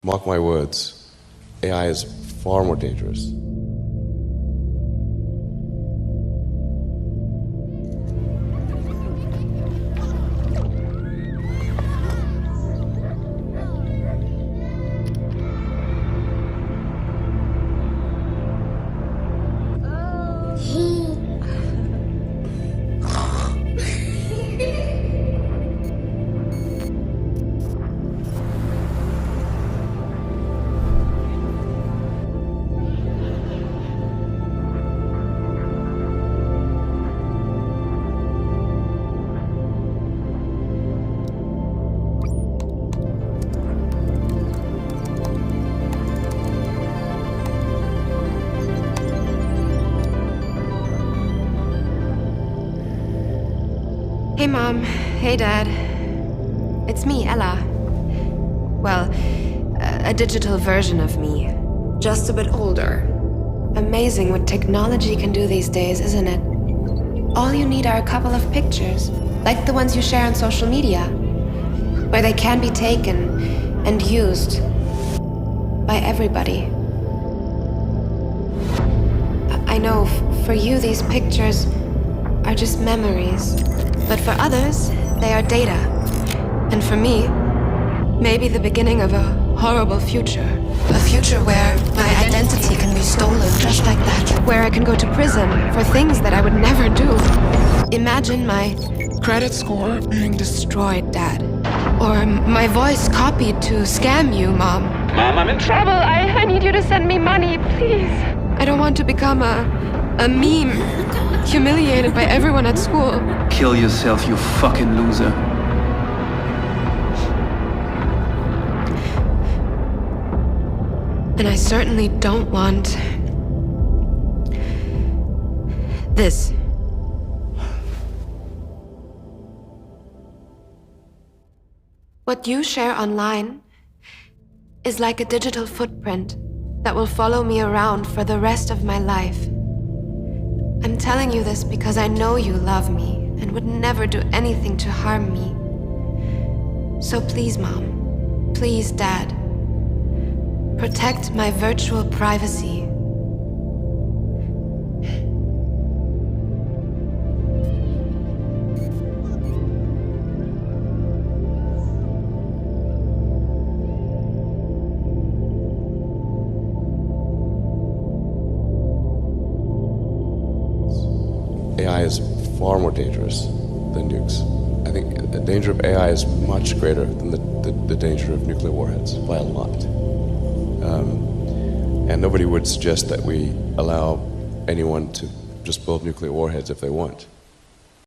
Mark my words, AI is far more dangerous. Hey Mom, hey Dad. It's me, Ella. Well, a digital version of me. Just a bit older. Amazing what technology can do these days, isn't it? All you need are a couple of pictures, like the ones you share on social media, where they can be taken and used by everybody. I know, for you these pictures are just memories. But for others, they are data. And for me, maybe the beginning of a horrible future. A future where my identity can be stolen just like that. Where I can go to prison for things that I would never do. Imagine my credit score being destroyed, Dad. Or my voice copied to scam you, Mom. Mom, I'm in trouble. I need you to send me money, please. I don't want to become a meme. Humiliated by everyone at school. Kill yourself, you fucking loser. And I certainly don't want this. What you share online is like a digital footprint that will follow me around for the rest of my life. I'm telling you this because I know you love me and would never do anything to harm me. So please, Mom, please, Dad, protect my virtual privacy. AI is far more dangerous than nukes. I think the danger of AI is much greater than the danger of nuclear warheads by a lot. And nobody would suggest that we allow anyone to just build nuclear warheads if they want.